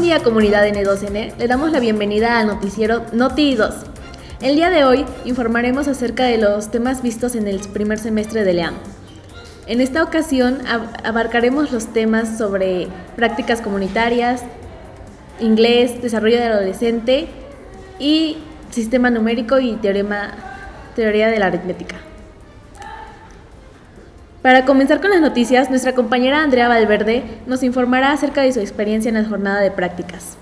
día, comunidad N2N, le damos la bienvenida al noticiero Noti2. El día de hoy informaremos acerca de los temas vistos en el primer semestre de LEAM. En esta ocasión abarcaremos los temas sobre prácticas comunitarias, inglés, desarrollo del adolescente y sistema numérico y teoría de la aritmética. Para comenzar con las noticias, nuestra compañera Andrea Valverde nos informará acerca de su experiencia en la jornada de prácticas.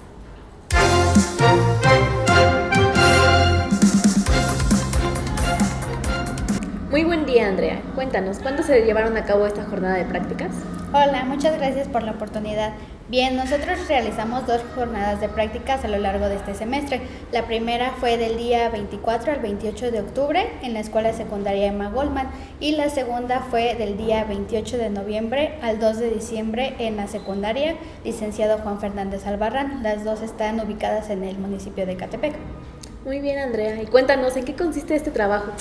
Muy buen día, Andrea. Cuéntanos, ¿cuándo se llevaron a cabo esta jornada de prácticas? Hola, muchas gracias por la oportunidad. Bien, nosotros realizamos 2 jornadas de prácticas a lo largo de este semestre. La primera fue del día 24 al 28 de octubre en la Escuela Secundaria Emma Goldman y la segunda fue del día 28 de noviembre al 2 de diciembre en la secundaria Licenciado Juan Fernández Albarrán. Las dos están ubicadas en el municipio de Ecatepec. Muy bien, Andrea. Y cuéntanos, ¿en qué consiste este trabajo?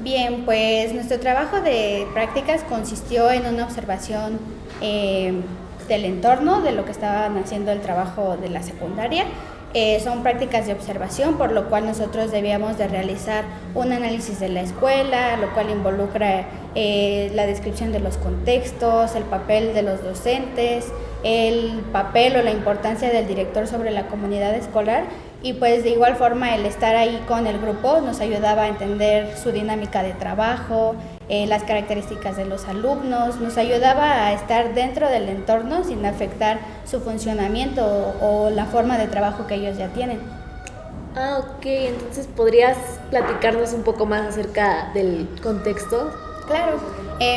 Bien, pues nuestro trabajo de prácticas consistió en una observación del entorno, de lo que estaban haciendo el trabajo de la secundaria. Son prácticas de observación, por lo cual nosotros debíamos de realizar un análisis de la escuela, lo cual involucra la descripción de los contextos, el papel de los docentes, el papel o la importancia del director sobre la comunidad escolar. Y pues de igual forma el estar ahí con el grupo nos ayudaba a entender su dinámica de trabajo, las características de los alumnos, nos ayudaba a estar dentro del entorno sin afectar su funcionamiento o la forma de trabajo que ellos ya tienen. Ok, entonces ¿podrías platicarnos un poco más acerca del contexto? Claro,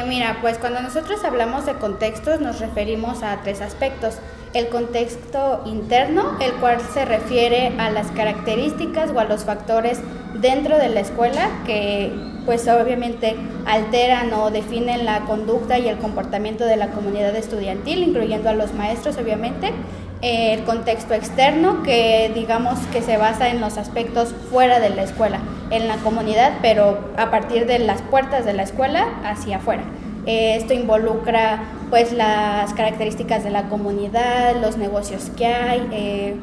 mira, pues cuando nosotros hablamos de contextos nos referimos a 3 aspectos. El contexto interno, el cual se refiere a las características o a los factores dentro de la escuela que pues obviamente alteran o definen la conducta y el comportamiento de la comunidad estudiantil, incluyendo a los maestros obviamente. El contexto externo, que digamos que se basa en los aspectos fuera de la escuela, en la comunidad, pero a partir de las puertas de la escuela hacia afuera. Esto involucra pues las características de la comunidad, los negocios que hay,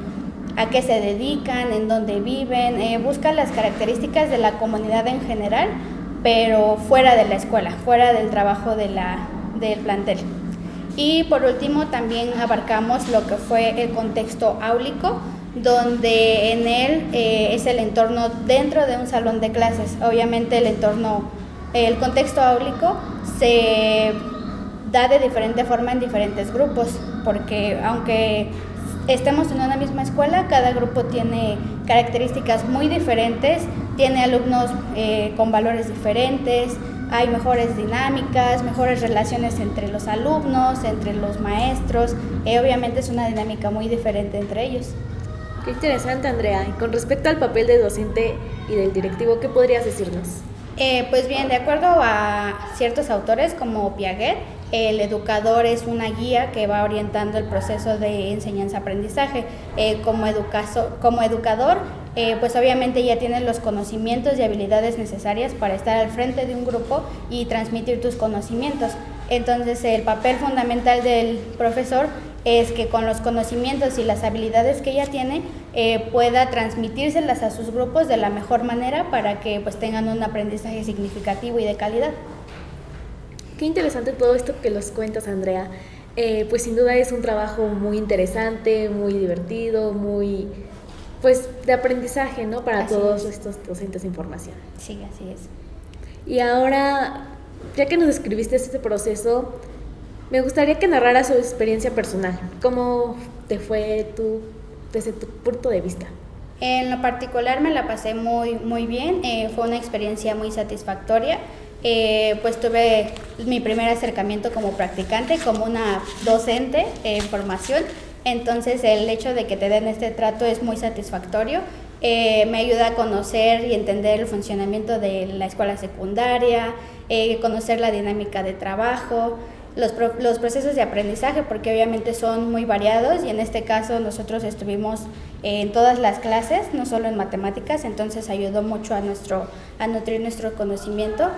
a qué se dedican, en dónde viven, busca las características de la comunidad en general, pero fuera de la escuela, fuera del trabajo del plantel. Y por último también abarcamos lo que fue el contexto áulico, donde en él es el entorno dentro de un salón de clases. Obviamente el contexto áulico se da de diferente forma en diferentes grupos, porque aunque estemos en una misma escuela, cada grupo tiene características muy diferentes, tiene alumnos con valores diferentes, hay mejores dinámicas, mejores relaciones entre los alumnos, entre los maestros, obviamente es una dinámica muy diferente entre ellos. Qué interesante, Andrea. Y con respecto al papel de docente y del directivo, ¿qué podrías decirnos? Pues bien, de acuerdo a ciertos autores como Piaget, el educador es una guía que va orientando el proceso de enseñanza-aprendizaje. Como educador, pues obviamente ya tienes los conocimientos y habilidades necesarias para estar al frente de un grupo y transmitir tus conocimientos. Entonces, el papel fundamental del profesor es que con los conocimientos y las habilidades que ella tiene pueda transmitírselas a sus grupos de la mejor manera para que pues tengan un aprendizaje significativo y de calidad. Qué interesante todo esto que los cuentas, Andrea. Pues sin duda es un trabajo muy interesante, muy divertido, muy pues de aprendizaje, ¿no? Para todos estos docentes de información. Sí, así es. Y ahora, ya que nos describiste este proceso, me gustaría que narraras su experiencia personal. ¿Cómo te fue tú desde tu punto de vista? En lo particular me la pasé muy bien, fue una experiencia muy satisfactoria. Pues tuve mi primer acercamiento como practicante, como una docente en formación. Entonces el hecho de que te den este trato es muy satisfactorio. Me ayuda a conocer y entender el funcionamiento de la escuela secundaria, conocer la dinámica de trabajo, los procesos de aprendizaje, porque obviamente son muy variados y en este caso nosotros estuvimos en todas las clases, no solo en matemáticas, entonces ayudó mucho a nutrir nuestro conocimiento.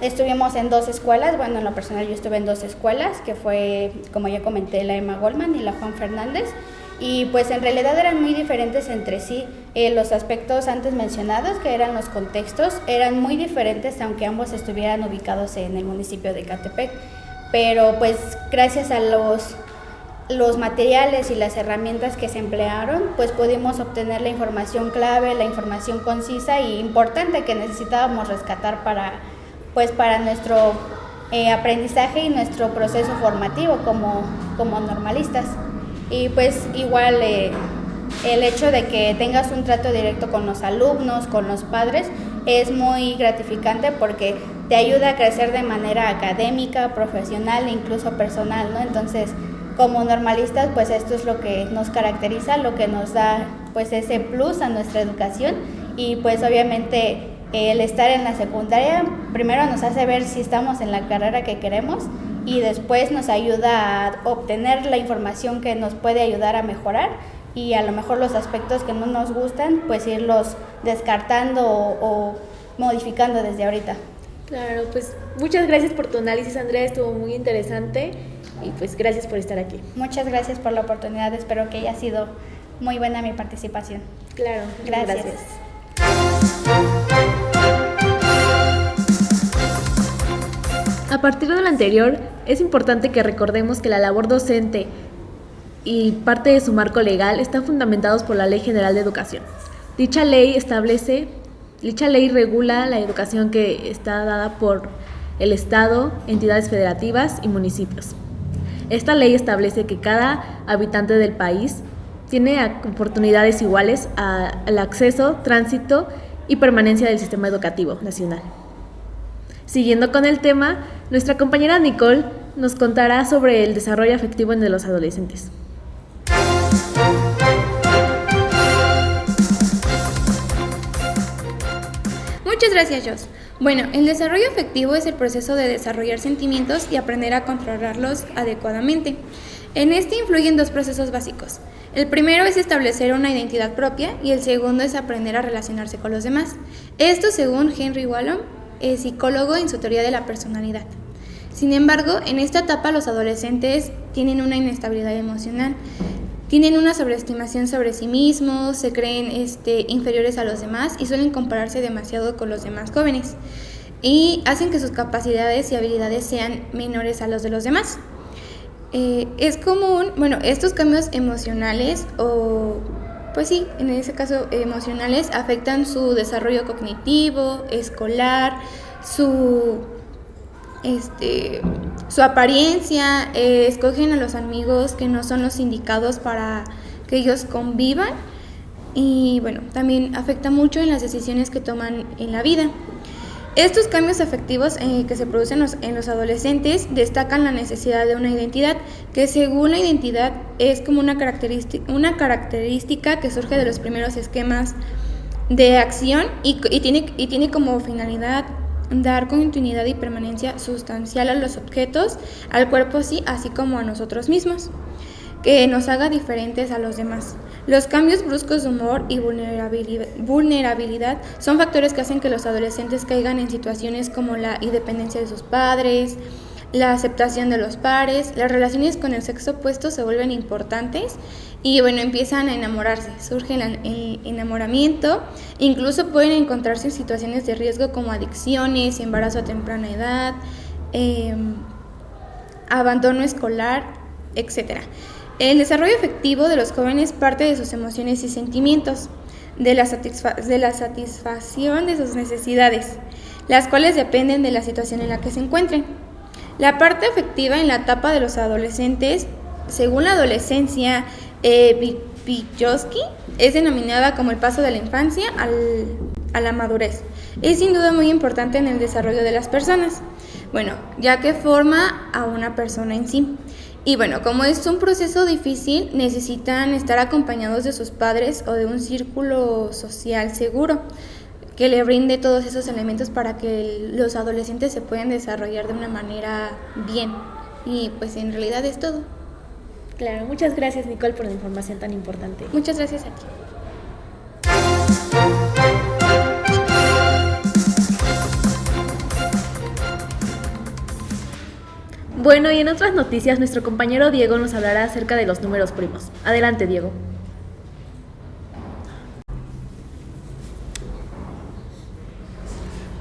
Estuvimos en 2 escuelas, bueno, en lo personal yo estuve en 2 escuelas, que fue, como ya comenté, la Emma Goldman y la Juan Fernández. y pues en realidad eran muy diferentes entre sí. Los aspectos antes mencionados, que eran los contextos, eran muy diferentes aunque ambos estuvieran ubicados en el municipio de Ecatepec, pero pues gracias a los materiales y las herramientas que se emplearon, pues pudimos obtener la información clave, la información concisa y importante que necesitábamos rescatar para nuestro aprendizaje y nuestro proceso formativo como normalistas. Y pues igual el hecho de que tengas un trato directo con los alumnos, con los padres, es muy gratificante porque te ayuda a crecer de manera académica, profesional e incluso personal, ¿no? Entonces, como normalistas, pues esto es lo que nos caracteriza, lo que nos da pues ese plus a nuestra educación, y pues obviamente el estar en la secundaria primero nos hace ver si estamos en la carrera que queremos y después nos ayuda a obtener la información que nos puede ayudar a mejorar, y a lo mejor los aspectos que no nos gustan pues irlos descartando o modificando desde ahorita. Claro, pues muchas gracias por tu análisis, Andrea, estuvo muy interesante y pues gracias por estar aquí. Muchas gracias por la oportunidad, espero que haya sido muy buena mi participación. Claro, gracias. A partir de lo anterior, es importante que recordemos que la labor docente y parte de su marco legal están fundamentados por la Ley General de Educación. Dicha ley regula la educación que está dada por el Estado, entidades federativas y municipios. Esta ley establece que cada habitante del país tiene oportunidades iguales al acceso, tránsito y permanencia del sistema educativo nacional. Siguiendo con el tema, nuestra compañera Nicole nos contará sobre el desarrollo afectivo en los adolescentes. Muchas gracias, Jos. Bueno, el desarrollo afectivo es el proceso de desarrollar sentimientos y aprender a controlarlos adecuadamente. En este influyen dos procesos básicos. El primero es establecer una identidad propia y el segundo es aprender a relacionarse con los demás. Esto según Henry Wallum, psicólogo en su teoría de la personalidad. Sin embargo, en esta etapa los adolescentes tienen una inestabilidad emocional. Tienen una sobreestimación sobre sí mismos, se creen inferiores a los demás y suelen compararse demasiado con los demás jóvenes y hacen que sus capacidades y habilidades sean menores a los de los demás. Es común, estos cambios emocionales en ese caso emocionales afectan su desarrollo cognitivo, escolar, su apariencia, escogen a los amigos que no son los indicados para que ellos convivan y también afecta mucho en las decisiones que toman en la vida. Estos cambios afectivos que se producen en los adolescentes destacan la necesidad de una identidad, que según la identidad es como una característica que surge de los primeros esquemas de acción y tiene como finalidad dar continuidad y permanencia sustancial a los objetos, al cuerpo sí, así como a nosotros mismos, que nos haga diferentes a los demás. Los cambios bruscos de humor y vulnerabilidad son factores que hacen que los adolescentes caigan en situaciones como la independencia de sus padres, la aceptación de los pares, las relaciones con el sexo opuesto se vuelven importantes y empiezan a enamorarse, surge el enamoramiento, incluso pueden encontrarse en situaciones de riesgo como adicciones, embarazo a temprana edad, abandono escolar, etc. El desarrollo afectivo de los jóvenes parte de sus emociones y sentimientos, de la satisfacción de sus necesidades, las cuales dependen de la situación en la que se encuentren. La parte afectiva en la etapa de los adolescentes, según la adolescencia, Vygotsky, es denominada como el paso de la infancia a la madurez. Es sin duda muy importante en el desarrollo de las personas, ya que forma a una persona en sí. Y como es un proceso difícil, necesitan estar acompañados de sus padres o de un círculo social seguro que le brinde todos esos elementos para que los adolescentes se puedan desarrollar de una manera bien. Y en realidad es todo. Claro, muchas gracias, Nicole, por la información tan importante. Muchas gracias a ti. Bueno, y en otras noticias, nuestro compañero Diego nos hablará acerca de los números primos. Adelante, Diego.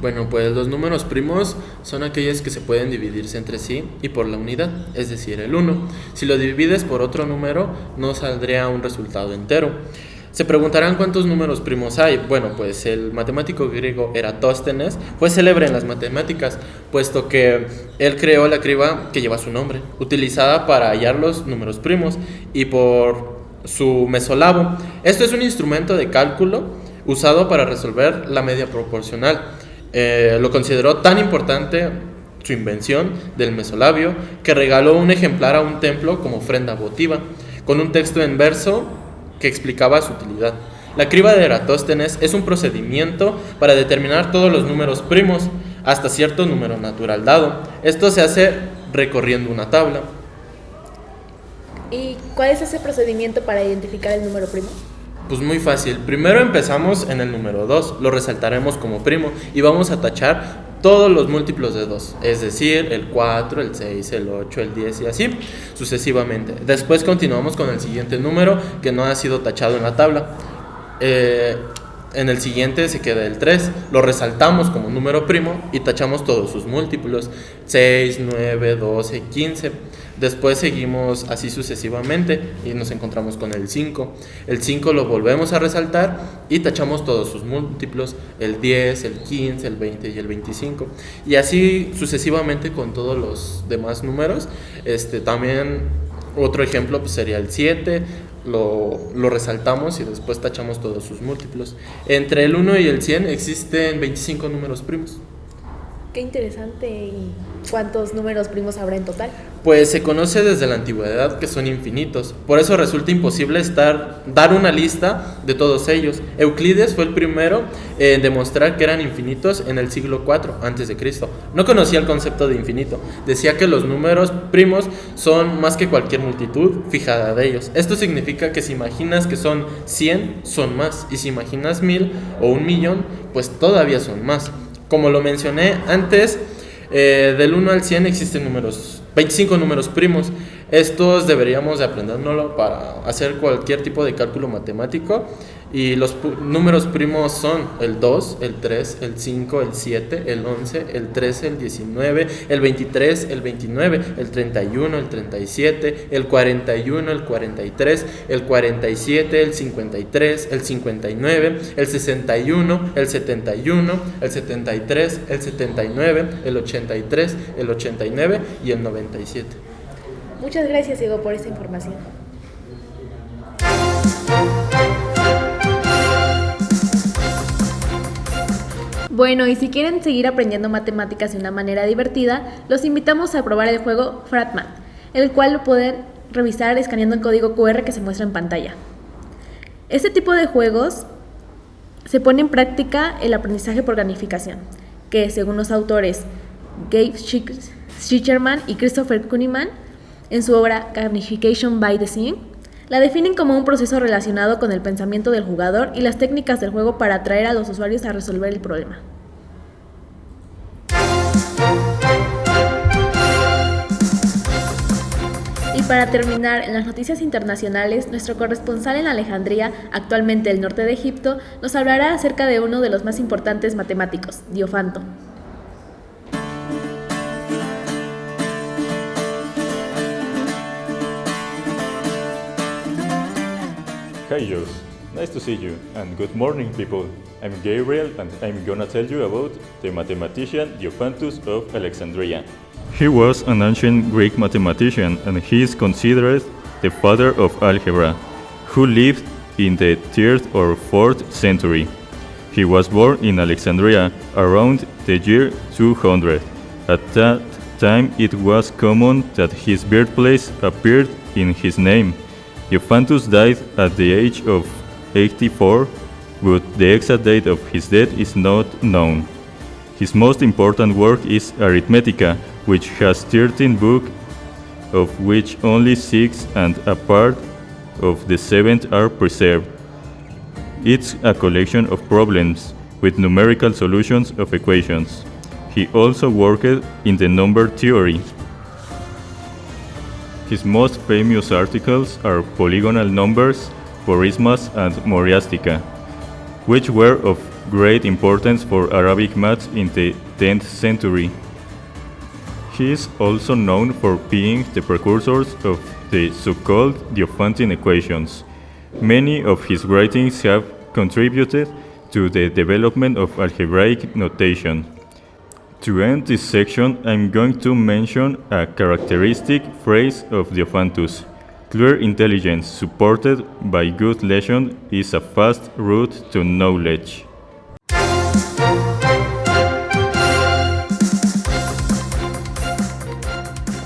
Bueno, pues los números primos son aquellos que se pueden dividirse entre sí y por la unidad, es decir, el 1. Si lo divides por otro número, no saldría un resultado entero. Se preguntarán cuántos números primos hay. Bueno, pues el matemático griego Eratóstenes fue célebre en las matemáticas, puesto que él creó la criba que lleva su nombre, utilizada para hallar los números primos, y por su mesolabo. Esto es un instrumento de cálculo usado para resolver la media proporcional. Lo consideró tan importante su invención del mesolabio que regaló un ejemplar a un templo como ofrenda votiva, con un texto en verso que explicaba su utilidad. La criba de Eratóstenes es un procedimiento para determinar todos los números primos hasta cierto número natural dado. Esto se hace recorriendo una tabla. ¿Y cuál es ese procedimiento para identificar el número primo? Pues muy fácil. Primero empezamos en el número 2, lo resaltaremos como primo y vamos a tachar todos los múltiplos de 2, es decir, el 4, el 6, el 8, el 10 y así sucesivamente. Después continuamos con el siguiente número que no ha sido tachado en la tabla. En el siguiente se queda el 3, lo resaltamos como número primo y tachamos todos sus múltiplos, 6, 9, 12, 15. Después seguimos así sucesivamente y nos encontramos con el 5. El 5 lo volvemos a resaltar y tachamos todos sus múltiplos, el 10, el 15, el 20 y el 25. Y así sucesivamente con todos los demás números. También otro ejemplo pues sería el 7. Lo resaltamos y después tachamos todos sus múltiplos. Entre el 1 y el 100 existen 25 números primos. Qué interesante. ¿Y cuántos números primos habrá en total? Pues se conoce desde la antigüedad que son infinitos. Por eso resulta imposible dar una lista de todos ellos. Euclides fue el primero en demostrar que eran infinitos en el siglo IV a.C. No conocía el concepto de infinito. Decía que los números primos son más que cualquier multitud fijada de ellos. Esto significa que si imaginas que son 100, son más. Y si imaginas 1000 o 1.000.000, pues todavía son más. Como lo mencioné antes, del 1 al 100 existen 25 números primos. Estos deberíamos de aprendérnoslo para hacer cualquier tipo de cálculo matemático. Y los números primos son el 2, el 3, el 5, el 7, el 11, el 13, el 19, el 23, el 29, el 31, el 37, el 41, el 43, el 47, el 53, el 59, el 61, el 71, el 73, el 79, el 83, el 89 y el 97. Muchas gracias, Diego, por esta información. Bueno, y si quieren seguir aprendiendo matemáticas de una manera divertida, los invitamos a probar el juego Fratman, el cual lo pueden revisar escaneando el código QR que se muestra en pantalla. Este tipo de juegos se pone en práctica el aprendizaje por gamificación, que según los autores Gabe Schicherman y Christopher Kuhneman, en su obra Gamification by Design, la definen como un proceso relacionado con el pensamiento del jugador y las técnicas del juego para atraer a los usuarios a resolver el problema. Y para terminar, en las noticias internacionales, nuestro corresponsal en Alejandría, actualmente el norte de Egipto, nos hablará acerca de uno de los más importantes matemáticos, Diofanto. Hi Jos, nice to see you, and good morning people. I'm Gabriel and I'm gonna tell you about the mathematician Diophantus of Alexandria. He was an ancient Greek mathematician and he is considered the father of algebra, who lived in the 3rd or 4th century. He was born in Alexandria around the year 200. At that time it was common that his birthplace appeared in his name. Diophantus died at the age of 84, but the exact date of his death is not known. His most important work is Arithmetica, which has 13 books, of which only 6 and a part of the 7th are preserved. It's a collection of problems with numerical solutions of equations. He also worked in the number theory. His most famous articles are polygonal numbers, Porismas, and Moriastica, which were of great importance for Arabic math in the 10th century. He is also known for being the precursors of the so-called Diophantine equations. Many of his writings have contributed to the development of algebraic notation. To end this section, I'm going to mention a characteristic phrase of Diophantus. Clear intelligence supported by good lesson is a fast route to knowledge.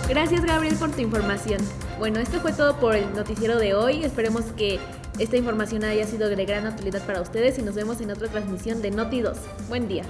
Gracias, Gabriel, por tu información. Bueno, esto fue todo por el noticiero de hoy. Esperemos que esta información haya sido de gran utilidad para ustedes y nos vemos en otra transmisión de Noti 2. Buen día.